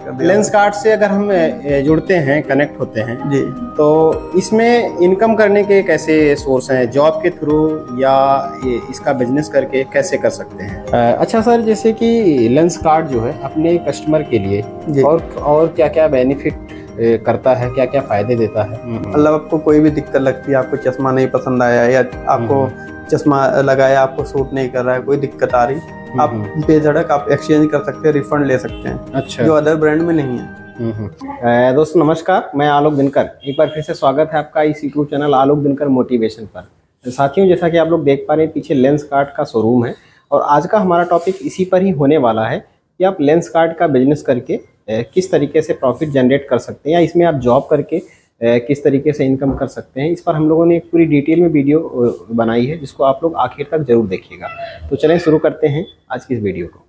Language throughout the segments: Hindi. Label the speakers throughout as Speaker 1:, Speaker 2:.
Speaker 1: कर दिया।
Speaker 2: लेंस कार्ड से अगर हम जुड़ते हैं, कनेक्ट होते हैं
Speaker 1: जी,
Speaker 2: तो इसमें इनकम करने के कैसे सोर्स हैं? जॉब के थ्रू या इसका बिजनेस करके कैसे कर सकते हैं? अच्छा सर, जैसे कि लेंस कार्ड जो है अपने कस्टमर के लिए और क्या क्या बेनिफिट करता है, क्या क्या फायदे देता है?
Speaker 1: मतलब आपको कोई भी दिक्कत लगती है, आपको चश्मा नहीं पसंद आया या आपको चश्मा लगाया आपको सूट नहीं कर रहा है, कोई दिक्कत आ रही, आप बेझिझक आप एक्सचेंज कर सकते हैं, रिफंड ले सकते हैं।
Speaker 2: अच्छा,
Speaker 1: जो अदर ब्रांड में नहीं है।
Speaker 2: दोस्तों नमस्कार, मैं आलोक दिनकर, एक बार फिर से स्वागत है आपका इस यूट्यूब चैनल आलोक दिनकर मोटिवेशन पर। साथियों, जैसा कि आप लोग देख पा रहे हैं, पीछे लेंस कार्ड का शोरूम है और आज का हमारा टॉपिक इसी पर ही होने वाला है कि आप लेंस कार्ड का बिजनेस करके किस तरीके से प्रॉफिट जनरेट कर सकते हैं या इसमें आप जॉब करके किस तरीके से इनकम कर सकते हैं। इस पर हम लोगों ने एक पूरी डिटेल में वीडियो बनाई है, जिसको आप लोग आखिर तक जरूर देखिएगा। तो चलें शुरू करते हैं आज की इस वीडियो को।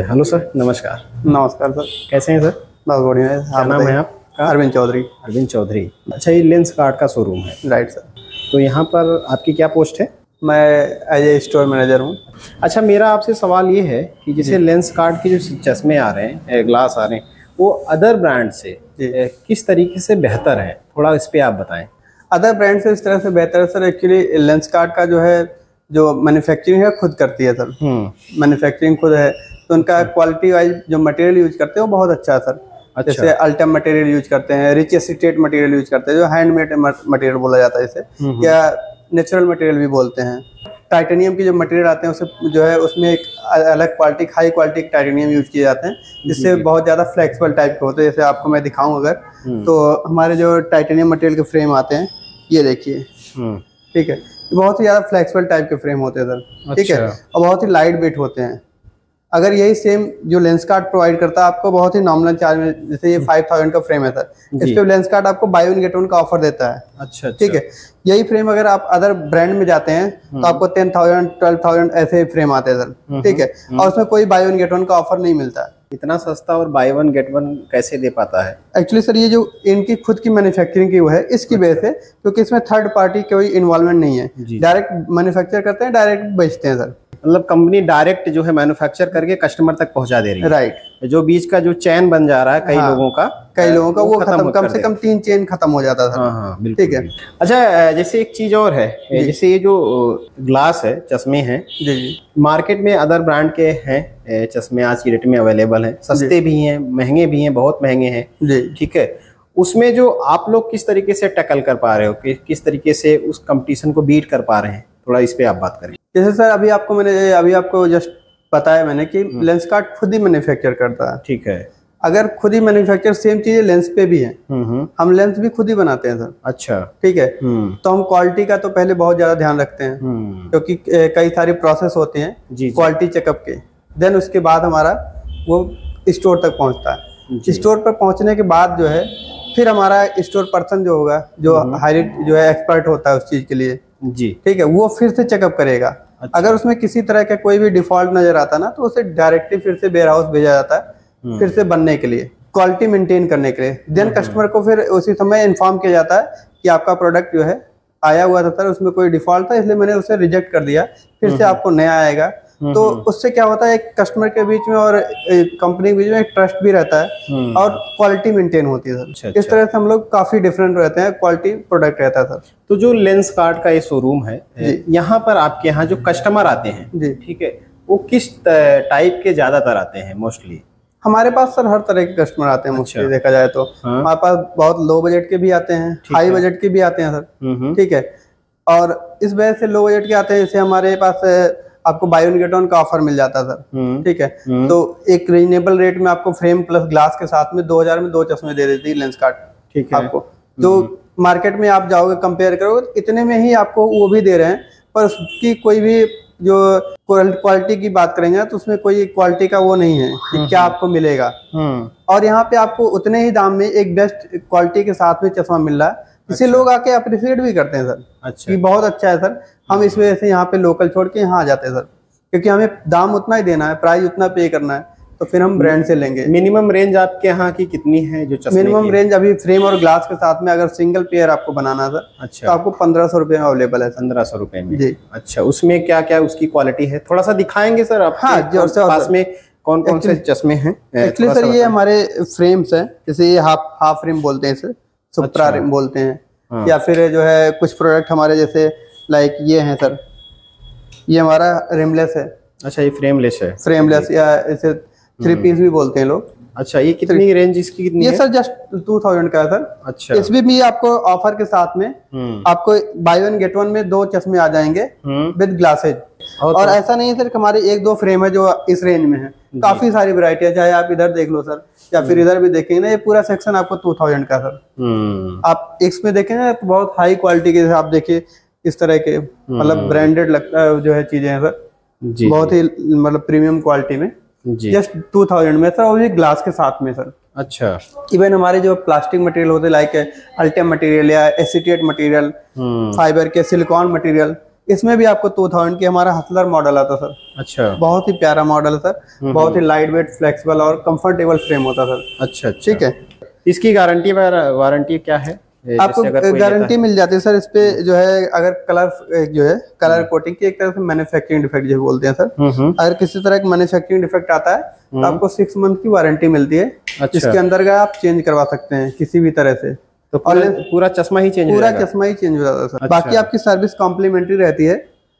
Speaker 2: हेलो सर, नमस्कार।
Speaker 1: नमस्कार सर,
Speaker 2: कैसे हैं सर?
Speaker 1: बहुत बढ़िया है।
Speaker 2: क्या नाम है आपका?
Speaker 1: अरविंद चौधरी।
Speaker 2: अरविंद चौधरी। अच्छा, ये लेंस कार्ड का शोरूम है?
Speaker 1: Right sir.
Speaker 2: तो यहाँ पर आपकी क्या पोस्ट है?
Speaker 1: मैं एज ए स्टोर मैनेजर हूँ।
Speaker 2: अच्छा, मेरा आपसे सवाल ये है कि जैसे लेंस कार्ड के जो चश्मे आ रहे हैं, ग्लास आ रहे हैं, वो अदर ब्रांड से किस तरीके से बेहतर है? थोड़ा इस पे आप बताएं।
Speaker 1: अदर ब्रांड से इस तरह से बेहतर है सर, एक्चुअली लेंस कार्ड का जो है जो मैन्युफैक्चरिंग है खुद करती है सर। मैन्युफैक्चरिंग खुद है, तो उनका क्वालिटी वाइज जो मटेरियल यूज करते हैं वो बहुत अच्छा है सर। अच्छा। जैसे अल्टम मटेरियल यूज करते हैं, रिच एसिटेट मटेरियल यूज करते हैं, जो हैंडमेड मटेरियल बोला जाता है इसे, या नेचुरल मटेरियल भी बोलते हैं। टाइटेनियम की जो मटेरियल आते हैं उसे जो है उसमें एक अलग quality, high quality titanium use किए जाते हैं, जिससे बहुत ज़्यादा फ्लेक्सिबल टाइप के होते हैं। जैसे आपको मैं दिखाऊं अगर, तो हमारे जो टाइटेनियम मटेरियल के फ्रेम आते हैं, ये देखिए, ठीक है, बहुत ही ज़्यादा फ्लेक्सिबल टाइप के फ्रेम होते हैं सर। ठीक है, और बहुत ही लाइट वेट होते हैं। अगर यही सेम जो लेंस कार्ड प्रोवाइड करता है आपको बहुत ही नॉमिनल चार्ज में, जैसे ये 5000 का फ्रेम है सर, इस पे लेंस कार्ड आपको बाय वन गेट वन का ऑफर देता है। अच्छा, ठीक है। यही फ्रेम अगर आप अदर ब्रांड में जाते हैं तो आपको 10,000 12,000 ऐसे फ्रेम आते हैं सर। ठीक है, और उसमें कोई बाय वन गेट वन का ऑफर नहीं मिलता है।
Speaker 2: इतना सस्ता और बाय वन गेट वन कैसे दे पाता है?
Speaker 1: एक्चुअली सर, ये जो इनकी खुद की मैन्युफैक्चरिंग की वो है, इसकी वजह से, क्योंकि इसमें थर्ड पार्टी कोई इन्वॉल्वमेंट नहीं है। डायरेक्ट मैन्युफैक्चर करते हैं, डायरेक्ट बेचते हैं सर।
Speaker 2: मतलब कंपनी डायरेक्ट जो है मैन्युफैक्चर करके कस्टमर तक पहुंचा दे रही है।
Speaker 1: राइट।
Speaker 2: जो बीच का जो चैन बन जा रहा है कई लोगों का
Speaker 1: वो खत्म, कम से कम 3 चेन खत्म हो जाता था।
Speaker 2: हाँ, बिल्कुल। ठीक है। अच्छा, जैसे एक चीज और है, जैसे ये जो ग्लास है, चश्मे हैं, मार्केट में अदर ब्रांड के हैं चश्मे आज की डेट में अवेलेबल हैं, सस्ते भी हैं, महंगे भी हैं, बहुत महंगे हैं। ठीक है, उसमें जो आप लोग किस तरीके से टैकल कर पा रहे हो, कि किस तरीके से उस कंपटीशन को बीट कर पा रहे हैं? थोड़ा इस पे आप बात करें।
Speaker 1: जैसे सर अभी आपको जस्ट बताया मैंने कि लेंस कार्ड खुद ही मैन्युफैक्चर करता है। ठीक है, अगर खुद ही मैन्युफैक्चर, सेम चीजें लेंस पे भी है, हम लेंस भी खुद ही बनाते हैं सर। अच्छा, ठीक है। तो हम क्वालिटी का तो पहले बहुत ज्यादा ध्यान रखते हैं, क्योंकि कई सारी प्रोसेस होते हैं क्वालिटी चेकअप के। देन उसके बाद हमारा वो स्टोर तक पहुंचता है। स्टोर पर पहुंचने के बाद जो है फिर हमारा स्टोर पर्सन जो होगा, जो हाईली जो है एक्सपर्ट होता है उस चीज के लिए, जी, ठीक है, वो फिर से चेकअप करेगा। अच्छा। अगर उसमें किसी तरह का कोई भी डिफॉल्ट नजर आता ना, तो उसे डायरेक्टली फिर से वेयर हाउस भेजा जाता है, फिर से बनने के लिए, क्वालिटी मेंटेन करने के लिए। देन कस्टमर को फिर उसी समय इन्फॉर्म किया जाता है कि आपका प्रोडक्ट जो है आया हुआ था सर, उसमें कोई डिफॉल्ट था, इसलिए मैंने उसे रिजेक्ट कर दिया, फिर से आपको नया आएगा। तो उससे क्या होता है, एक कस्टमर के बीच में और कंपनी के बीच में एक ट्रस्ट भी रहता है और क्वालिटी मेंटेन होती है सर। अच्छा। इस तरह से हम लोग काफी डिफरेंट रहते हैं, क्वालिटी प्रोडक्ट रहता है सर।
Speaker 2: तो जो लेंस कार्ड का ये शोरूम है, यहाँ पर आपके यहाँ जो कस्टमर आते हैं, ठीक है, वो किस टाइप के ज्यादातर आते हैं? मोस्टली
Speaker 1: हमारे पास सर हर तरह के कस्टमर आते हैं। मोस्टली देखा जाए तो हमारे पास बहुत लो बजट के भी आते हैं, हाई बजट के भी आते हैं सर। ठीक है, और इस वजह से लो बजट के आते हैं, जैसे हमारे पास आपको बाय वन गेट वन का ऑफर मिल जाता है सर। ठीक है, तो एक रीजनेबल रेट में आपको फ्रेम प्लस ग्लास के साथ में 2000 में 2 चश्मे दे देती है लेंस कार्ड। ठीक है, आपको तो मार्केट में आप जाओगे कंपेयर करोगे, इतने में ही आपको वो भी दे रहे हैं, पर उसकी कोई भी जो क्वालिटी की बात करेंगे तो उसमें कोई क्वालिटी का वो नहीं है कि क्या आपको मिलेगा। और यहाँ पे आपको उतने ही दाम में एक बेस्ट क्वालिटी के साथ में चश्मा मिल रहा है, इसे लोग आके अप्रिशिएट भी करते हैं सर। अच्छा, कि बहुत अच्छा है सर। हम इस वजह से यहाँ पे लोकल छोड़ के यहाँ आ जाते हैं सर, क्योंकि हमें दाम उतना ही देना है, प्राइस उतना पे करना है, तो फिर हम ब्रांड से लेंगे।
Speaker 2: मिनिमम रेंज आपके यहाँ की कितनी है जो चश्मे
Speaker 1: मिनिमम रेंज अभी फ्रेम और ग्लास के साथ में अगर सिंगल पेयर आपको बनाना सर, अच्छा, तो आपको 1500 रुपए में अवेलेबल है।
Speaker 2: 1500 रुपए में? जी। अच्छा, उसमें क्या क्या उसकी क्वालिटी है, थोड़ा सा दिखाएंगे सर आप? हाँ, पास में कौन कौन से चश्मे हैं?
Speaker 1: एक्चुअली सर ये हमारे फ्रेम्स हैं, जैसे ये हाफ फ्रेम बोलते हैं, इसे सुप्रा रिम बोलते हैं। हाँ। या फिर जो है कुछ प्रोडक्ट हमारे जैसे लाइक ये हैं सर, ये हमारा रिमलेस है।
Speaker 2: अच्छा, ये फ्रेमलेस है,
Speaker 1: फ्रेमलेस या इसे 3 पीस भी बोलते हैं लोग।
Speaker 2: अच्छा, ये कितनी रेंज इसकी कितनी
Speaker 1: ये
Speaker 2: है?
Speaker 1: सर जस्ट 2000 का है सर। अच्छा, इसमें भी आपको ऑफर के साथ में आपको बाय 1 गेट 1 में 2 चश्मे आ जाएंगे विद ग्लासेज। और ऐसा नहीं है सर हमारे 1-2 फ्रेम है जो इस रेंज में है, काफी सारी वैरायटी है। चाहे आप इधर देख लो सर, या फिर इधर भी देखेंगे ना, ये पूरा सेक्शन आपको 2000 का सर। आप इसमें देखें ना तो बहुत हाई क्वालिटी के, आप देखिए इस तरह के, मतलब ब्रांडेड लगता है जो है चीजें हैं सर, बहुत ही मतलब प्रीमियम क्वालिटी में, जस्ट 2000 में सर, और ये ग्लास के साथ में सर। अच्छा, इवन हमारे जो प्लास्टिक मटेरियल होते हैं लाइक अल्टेम मटेरियल या एसीटेट मटेरियल, फाइबर के सिलिकॉन मटेरियल, इसमें भी आपको 2000 की हमारा हसलर मॉडल आता सर। अच्छा, बहुत ही प्यारा मॉडल है सर, बहुत ही लाइट वेट, फ्लेक्सिबल और कंफर्टेबल फ्रेम होता है सर। अच्छा, ठीक है।
Speaker 2: इसकी गारंटी वारंटी क्या है?
Speaker 1: आपको गारंटी मिल जाती है सर इस पे, जो है अगर कलर जो है कलर कोटिंग की एक तरह से मैन्युफैक्चरिंग डिफेक्ट जो बोलते हैं सर, अगर किसी तरह का मैन्युफैक्चरिंग डिफेक्ट आता है तो आपको 6 मंथ की वारंटी मिलती है। अच्छा। जिसके अंदर का आप चेंज करवा सकते हैं किसी भी तरह से,
Speaker 2: तो पूरा चश्मा ही चेंज हो जाता
Speaker 1: है सर। बाकी आपकी सर्विस कॉम्प्लीमेंट्री रहती है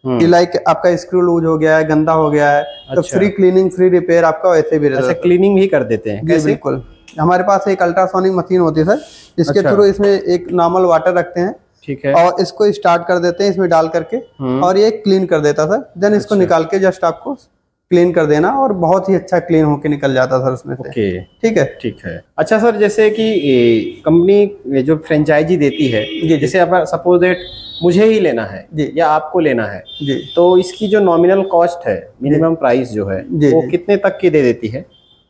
Speaker 1: कि लाइक आपका स्क्रू लूज हो गया है, गंदा हो गया है, तो फ्री क्लीनिंग, फ्री रिपेयर आपका वैसे भी रहता है।
Speaker 2: क्लीनिंग भी कर देते हैं?
Speaker 1: जी बिल्कुल। हमारे पास एक अल्ट्रासोनिक मशीन होती है सर, जिसके थ्रू इसमें एक नॉर्मल वाटर रखते हैं, ठीक है, और इसको स्टार्ट कर देते हैं इसमें डाल करके, और ये क्लीन कर देता सर। देन इसको निकाल के जस्ट आपको क्लीन कर देना, और बहुत ही अच्छा क्लीन होके निकल जाता सर उसमें से। ठीक है, ठीक है।
Speaker 2: अच्छा सर, जैसे कि कंपनी जो फ्रेंचाइजी देती है, जैसे आप सपोज दैट मुझे ही लेना है जी, या आपको लेना है जी, तो इसकी जो नॉमिनल कॉस्ट है, मिनिमम प्राइस जो है, वो कितने तक की दे देती है?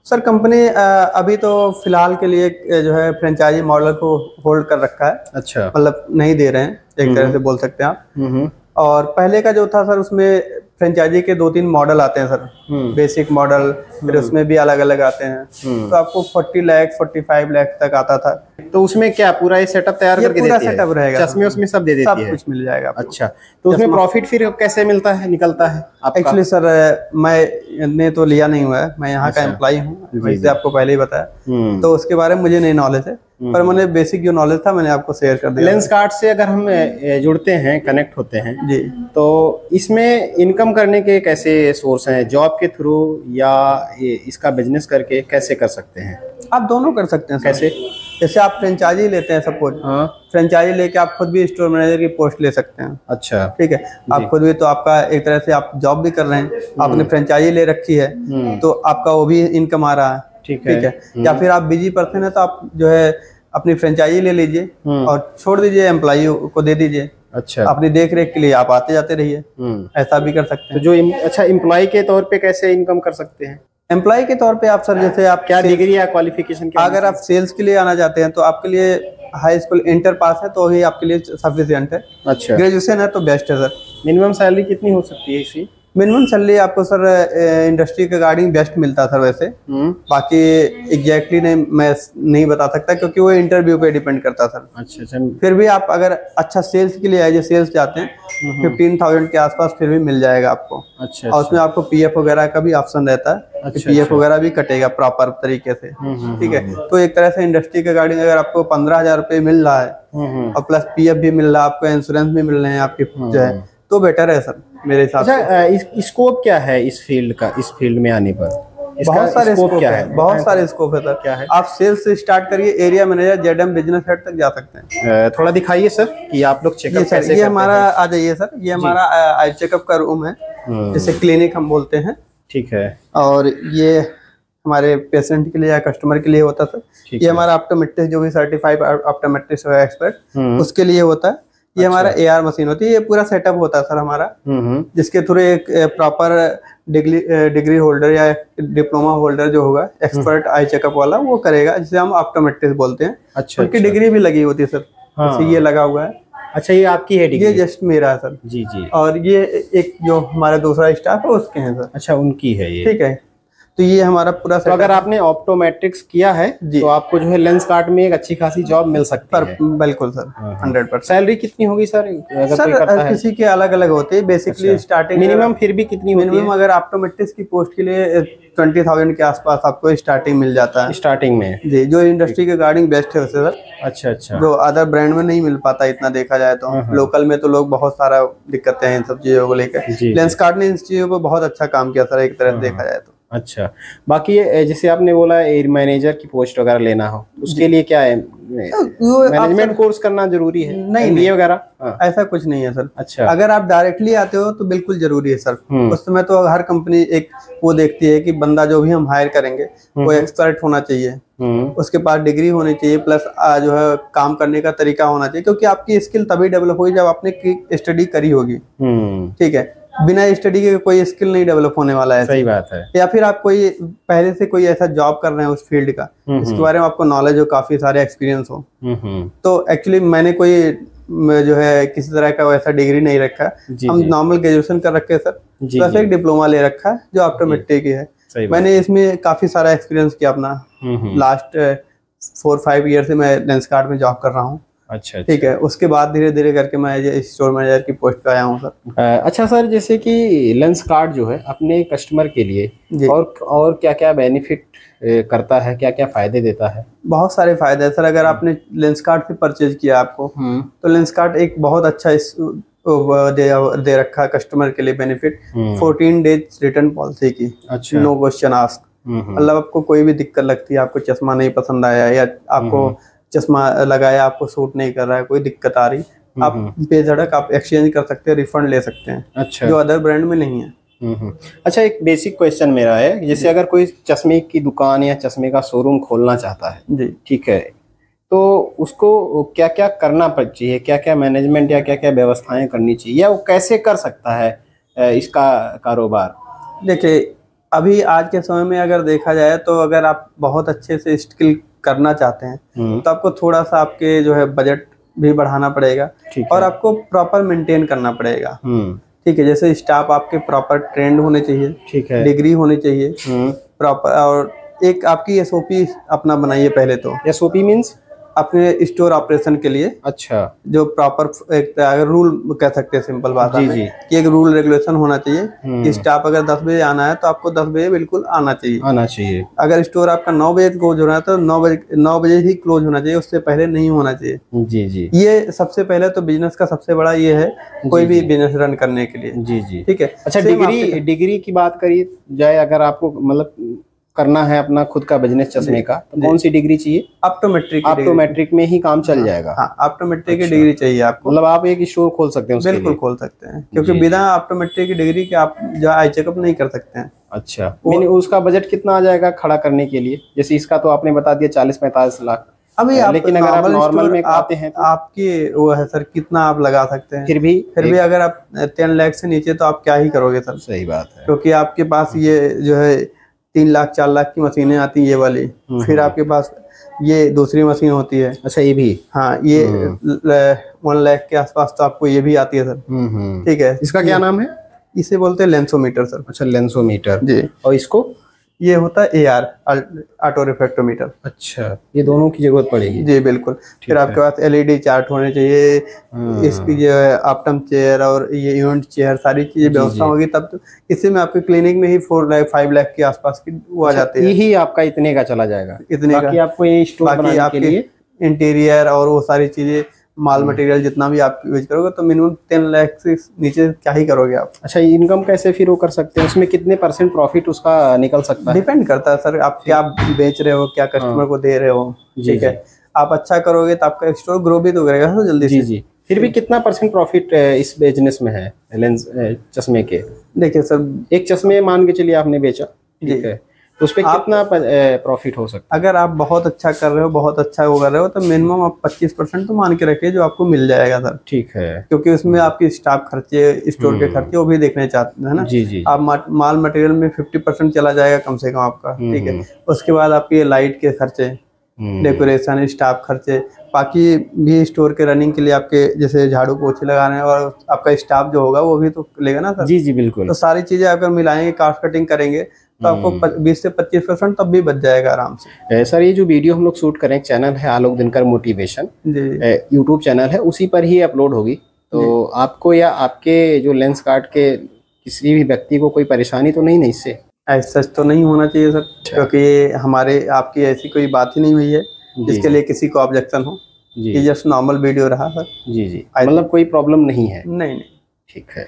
Speaker 1: सर कंपनी अभी तो फिलहाल के लिए जो है फ्रेंचाइजी मॉडल को होल्ड कर रखा है। अच्छा, मतलब नहीं दे रहे हैं एक तरह से बोल सकते हैं आप। और पहले का जो था सर, उसमें फ्रेंचाइजी के 2-3 मॉडल आते हैं सर, बेसिक मॉडल, फिर उसमें भी अलग अलग आते हैं, तो आपको 40 लाख 45 लाख तक आता था।
Speaker 2: तो उसमें क्या पूरा ये सेटअप तैयार करके देती है?
Speaker 1: पूरा सेटअप रहेगा,
Speaker 2: चश्मे उसमें सब दे देती है,
Speaker 1: सब कुछ मिल जाएगा।
Speaker 2: अच्छा, तो उसमें प्रॉफिट फिर कैसे मिलता है, निकलता है?
Speaker 1: एक्चुअली सर मैंने तो लिया नहीं हुआ है, मैं यहाँ का एम्प्लॉय हूँ, वैसे आपको पहले ही बताया, तो उसके बारे में मुझे नहीं नॉलेज है, पर मैंने बेसिक जो नॉलेज था मैंने आपको शेयर कर दिया।
Speaker 2: लेंसकार्ट से अगर हम जुड़ते हैं, कनेक्ट होते हैं जी, तो इसमें इनकम करने के कैसे सोर्स हैं? जॉब के थ्रू या इसका बिजनेस करके कैसे कर सकते हैं?
Speaker 1: आप दोनों कर सकते हैं। कैसे? जैसे आप फ्रेंचाइजी लेते हैं सपोज, फ्रेंचाइजी लेके आप खुद भी स्टोर मैनेजर की पोस्ट ले सकते हैं। अच्छा, ठीक है, आप खुद भी, तो आपका एक तरह से आप जॉब भी कर रहे हैं, आपने फ्रेंचाइजी ले रखी है, तो आपका वो भी इनकम आ रहा है। ठीक है। या फिर आप बिजी पर्सन है तो आप जो है अपनी फ्रेंचाइजी ले लीजिए और छोड़ दीजिए, एम्प्लॉई को दे दीजिए। अच्छा, अपनी देख रेख के लिए आप आते जाते रहिए, ऐसा भी कर सकते हैं।
Speaker 2: तो जो अच्छा, एम्प्लॉई के तौर पे कैसे इनकम कर सकते हैं?
Speaker 1: एम्प्लॉय के तौर पे आप सर, जैसे आप
Speaker 2: क्या डिग्री या क्वालिफिकेशन?
Speaker 1: अगर आप सेल्स के लिए आना चाहते हैं तो आपके लिए हाई स्कूल इंटर पास है तो ही आपके लिए सफिशिएंट है। अच्छा, ग्रेजुएशन है तो बेस्ट है सर।
Speaker 2: मिनिमम सैलरी कितनी हो सकती है इसकी?
Speaker 1: मिनिमम सैलरी आपको सर इंडस्ट्री के अकॉर्डिंग बेस्ट मिलता है सर वैसे, बाकी एग्जैक्टली मैं नहीं बता सकता क्योंकि वो इंटरव्यू पे डिपेंड करता सर। अच्छा, फिर भी आप अगर अच्छा सेल्स के लिए आए, सेल्स चाहते हैं, 15,000 के आसपास फिर भी मिल जाएगा आपको। अच्छा, और उसमें आपको पीएफ वगैरह का भी ऑप्शन रहता है। अच्छा, पीएफ वगैरह भी कटेगा प्रॉपर तरीके से। ठीक है, तो एक तरह से इंडस्ट्री के अकॉर्डिंग अगर आपको 15,000 रुपये मिल रहा है और प्लस पीएफ भी मिल रहा है, आपको इंश्योरेंस भी मिल रहे हैं आपके जो है, तो बेटर है सर मेरे हिसाब से।
Speaker 2: अच्छा, स्कोप क्या है इस फील्ड का, इस फील्ड में आने पर?
Speaker 1: बहुत सारे स्कोप क्या है, बहुत सारे स्कोप है सर। क्या है? आप सेल्स से स्टार्ट करिए, एरिया मैनेजर, जेडएम, बिजनेस हेड तक जा सकते हैं।
Speaker 2: थोड़ा दिखाइए सर कि आप लोग चेकअप कैसे करते हैं।
Speaker 1: ये हमारा आ जाइए सर, ये हमारा आई चेकअप का रूम है, जिसे क्लिनिक हम बोलते हैं। ठीक है, और ये हमारे पेशेंट के लिए या कस्टमर के लिए होता है सर। ये हमारा ऑप्टोमेट्रिस्ट, जो भी सर्टिफाइड ऑप्टोमेट्रिस्ट है एक्सपर्ट, उसके लिए होता है। ये हमारा एआर मशीन होती है, ये पूरा सेटअप होता है सर हमारा, जिसके थ्रू एक प्रॉपर डिग्री होल्डर या डिप्लोमा होल्डर जो होगा, एक्सपर्ट आई चेकअप वाला, वो करेगा, जिसे हम ऑप्टोमेट्रिस्ट बोलते हैं। अच्छा, उनकी डिग्री भी लगी होती है सर। हाँ, ये लगा हुआ है।
Speaker 2: अच्छा, ये आपकी है डिग्री?
Speaker 1: ये जस्ट मेरा है सर। जी जी। और ये एक जो हमारा दूसरा स्टाफ है उसके हैं सर।
Speaker 2: अच्छा, उनकी है ये।
Speaker 1: ठीक है, तो ये हमारा पूरा
Speaker 2: तो अगर आपने ऑप्टोमेट्रिक्स किया है तो आपको जो है लेंस कार्ट में एक अच्छी खासी जॉब मिल सकती है।
Speaker 1: बिल्कुल सर, 100%।
Speaker 2: सैलरी कितनी होगी सर अगर
Speaker 1: सर
Speaker 2: कोई करता है?
Speaker 1: किसी के अलग अलग होते हैं बेसिकली। स्टार्टिंग
Speaker 2: मिनिमम फिर भी कितनी होती है?
Speaker 1: मिनिमम अगर ऑप्टोमेट्रिक्स की पोस्ट के लिए 20,000 के आसपास आपको स्टार्टिंग मिल जाता है
Speaker 2: स्टार्टिंग में जी।
Speaker 1: जो इंडस्ट्री के अकॉर्डिंग बेस्ट है उससे सर।
Speaker 2: अच्छा अच्छा।
Speaker 1: जो अदर ब्रांड में नहीं मिल पाता इतना देखा जाए तो। लोकल में तो लोग बहुत सारा दिक्कतें हैं इन सब चीजों को लेकर। लेंस कार्ट ने इन चीजों पर बहुत अच्छा काम किया सर एक तरह से देखा जाए तो।
Speaker 2: अच्छा, बाकी जैसे आपने बोला एयर मैनेजर की पोस्ट वगैरह लेना हो उसके लिए क्या है, मैनेजमेंट कोर्स करना जरूरी है? नहीं वगैरह
Speaker 1: ऐसा कुछ नहीं है सर।
Speaker 2: अच्छा,
Speaker 1: अगर आप डायरेक्टली आते हो तो बिल्कुल जरूरी है सर। उस समय तो हर कंपनी एक वो देखती है कि बंदा जो भी हम हायर करेंगे वो एक्सपर्ट होना चाहिए, उसके पास डिग्री होनी चाहिए, प्लस जो है काम करने का तरीका होना चाहिए, क्योंकि आपकी स्किल तभी डेवलप होगी जब आपने स्टडी करी होगी। ठीक है, बिना स्टडी के कोई स्किल नहीं डेवलप होने वाला है।
Speaker 2: सही बात है।
Speaker 1: या फिर आप कोई पहले से कोई ऐसा जॉब कर रहे हैं उस फील्ड का इसके बारे में आपको नॉलेज हो, काफी सारे एक्सपीरियंस हो। तो एक्चुअली मैंने कोई जो है किसी तरह का वैसा डिग्री नहीं रखा, हम नॉर्मल ग्रेजुएशन कर रखे सर, प्लस एक डिप्लोमा ले रखा है जो ऑप्टोमेट्रिक की है। मैंने इसमें काफी सारा एक्सपीरियंस किया अपना। लास्ट 4-5 ईयर से मैं लेंस कार्ट में जॉब कर रहा हूँ।
Speaker 2: अच्छा,
Speaker 1: ठीक है, उसके बाद धीरे धीरे करके मैं स्टोर मैनेजर की पोस्ट पे आया हूँ सर।
Speaker 2: अच्छा सर, जैसे कि लेंस कार्ट जो है अपने कस्टमर के लिए और क्या क्या बेनिफिट करता है, क्या क्या फायदे देता है?
Speaker 1: बहुत सारे फायदे हैं सर। अगर आपने लेंस कार्ट से परचेज किया आपको तो लेंस कार्ट एक बहुत अच्छा दे रखा है कस्टमर के लिए बेनिफिट। 14 डेज रिटर्न पॉलिसी की। अच्छा। No question ask. मतलब आपको कोई भी दिक्कत लगती है, आपको चश्मा नहीं पसंद आया या आपको चश्मा लगाया आपको सूट नहीं कर रहा है, कोई दिक्कत आ रही, आप बेझिझक आप एक्सचेंज कर सकते हैं, रिफंड ले सकते हैं। अच्छा। जो अदर ब्रांड में नहीं है।
Speaker 2: अच्छा, एक बेसिक क्वेश्चन मेरा है, जैसे अगर कोई चश्मे की दुकान या चश्मे का शोरूम खोलना चाहता है जी, ठीक है, तो उसको क्या क्या करना चाहिए, क्या क्या मैनेजमेंट या क्या क्या व्यवस्थाएं करनी चाहिए, या वो कैसे कर सकता है इसका कारोबार?
Speaker 1: देखिए, अभी आज के समय में अगर देखा जाए तो अगर आप बहुत अच्छे से स्किल करना चाहते हैं तो आपको थोड़ा सा आपके जो है बजट भी बढ़ाना पड़ेगा और आपको प्रॉपर मेंटेन करना पड़ेगा। ठीक है, जैसे स्टाफ आपके प्रॉपर ट्रेंड होने चाहिए, ठीक है, डिग्री होनी चाहिए प्रॉपर, और एक आपकी एसओपी अपना बनाइए पहले तो।
Speaker 2: एसओपी मींस
Speaker 1: अपने स्टोर ऑपरेशन के लिए।
Speaker 2: अच्छा।
Speaker 1: जो प्रॉपर एक अगर रूल कह सकते हैं सिंपल बात है कि एक रूल रेगुलेशन होना चाहिए कि स्टाफ अगर 10 बजे आना है तो आपको 10 बजे बिल्कुल आना चाहिए। अगर स्टोर आपका 9 बजे क्लोज हो रहा है तो 9 बजे ही क्लोज होना चाहिए, उससे पहले नहीं होना चाहिए।
Speaker 2: जी जी।
Speaker 1: ये सबसे पहले तो बिजनेस का सबसे बड़ा ये है कोई भी बिजनेस रन करने के लिए।
Speaker 2: जी जी,
Speaker 1: ठीक है।
Speaker 2: अच्छा, डिग्री की बात करिए जाए, अगर आपको मतलब करना है अपना खुद का बिजनेस चश्मे का, तो कौन सी डिग्री चाहिए? ऑप्टोमेट्रिक में ही काम चल जाएगा।
Speaker 1: हाँ, ऑप्टोमेट्रिक की डिग्री चाहिए आपको।
Speaker 2: मतलब आप एक स्टोर खोल सकते हैं उसके
Speaker 1: बिल्कुल
Speaker 2: लिए?
Speaker 1: खोल सकते हैं, क्योंकि बिना ऑप्टोमेट्रिक की डिग्री के आप जो आई चेकअप नहीं कर सकते हैं।
Speaker 2: अच्छा, उसका बजट कितना आ जाएगा खड़ा करने के लिए? जैसे इसका तो आपने बता दिया 40-45 लाख।
Speaker 1: अभी
Speaker 2: लेकिन अगर आप नॉर्मल में आते हैं तो
Speaker 1: आपकी वो है सर, कितना आप लगा सकते हैं? फिर भी अगर आप 10 लाख से नीचे तो आप क्या ही करोगे सर?
Speaker 2: सही बात है,
Speaker 1: क्योंकि आपके पास ये जो है 3 लाख 4 लाख की मशीनें आती है ये वाली, फिर आपके पास ये दूसरी मशीन होती है।
Speaker 2: अच्छा, ये भी?
Speaker 1: हाँ, ये 1 लाख के आसपास तो आपको ये भी आती है सर। ठीक है,
Speaker 2: इसका क्या नाम है?
Speaker 1: इसे बोलते हैं लेंसोमीटर सर।
Speaker 2: अच्छा, लेंसोमीटर जी। और इसको?
Speaker 1: ये होता है AR, ऑटो रिफ्रैक्टोमीटर।
Speaker 2: अच्छा, ये दोनों की जरूरत पड़ेगी?
Speaker 1: जी बिल्कुल। फिर आपके पास LED चार्ट होने चाहिए, इसकी जो है ऑप्टम चेयर और ये इवेंट चेयर, सारी चीजें व्यवस्था होगी तब तो इसी में आपके क्लिनिक में ही 4 लाख 5 लाख के आसपास की वो आ जाती है।
Speaker 2: यही आपका इतने का चला जाएगा?
Speaker 1: इतने का
Speaker 2: आपको ये स्टोर बनाने के लिए
Speaker 1: इंटीरियर और वो सारी चीजें, माल मटेरियल जितना भी आप यूज करोगे तो मिनिमम 10 लाख से नीचे क्या ही करोगे आप।
Speaker 2: अच्छा, इनकम कैसे फिर वो कर सकते हैं? उसमें कितने % प्रॉफिट उसका निकल सकता है?
Speaker 1: डिपेंड करता है सर, आप क्या बेच रहे हो, क्या कस्टमर को दे रहे हो। ठीक है, आप अच्छा करोगे तो आपका स्टोर ग्रो भी तो करेगा सर जल्दी से।
Speaker 2: जी। फिर भी कितना % प्रॉफिट इस बिजनेस में है लेंस चश्मे के?
Speaker 1: देखिए सर,
Speaker 2: एक चश्मे मान के चलिए आपने बेचा, ठीक है, तो उस पर कितना प्रॉफिट हो सकता है?
Speaker 1: अगर आप बहुत अच्छा कर रहे हो, बहुत अच्छा वो कर रहे हो, तो मिनिमम आप 25% तो मान के रखिए जो आपको मिल जाएगा सर।
Speaker 2: ठीक है,
Speaker 1: क्योंकि उसमें आपकी स्टाफ खर्चे, स्टोर के खर्चे वो भी देखने चाहते हैं ना।
Speaker 2: जी जी।
Speaker 1: आप माल मटेरियल में 50% चला जाएगा कम से कम आपका। ठीक है, उसके बाद आपके लाइट के खर्चे, डेकोरेशन, स्टाफ खर्चे, बाकी भी स्टोर के रनिंग के लिए आपके जैसे झाड़ू पोछे लगाने और आपका स्टाफ जो होगा वो भी तो लेगा ना सर।
Speaker 2: जी जी बिल्कुल।
Speaker 1: तो सारी चीजें अगर मिलाएंगे, कॉस्ट कटिंग करेंगे तो आपको 20 से 25% तब भी बच जाएगा आराम से।
Speaker 2: सर ये जो वीडियो हम लोग शूट करें, चैनल है आलोक दिनकर मोटिवेशन, यूट्यूब चैनल है, उसी पर ही अपलोड होगी। तो आपको या आपके जो लेंस कार्ड के किसी भी व्यक्ति को कोई परेशानी तो नहीं इससे?
Speaker 1: ऐसा तो नहीं होना चाहिए सर, क्योंकि ये हमारे आपकी ऐसी कोई बात ही नहीं हुई है जिसके लिए किसी को ऑब्जेक्शन हो। ये जस्ट नॉर्मल वीडियो रहा सर।
Speaker 2: जी जी, मतलब कोई प्रॉब्लम नहीं है?
Speaker 1: नहीं।
Speaker 2: ठीक है।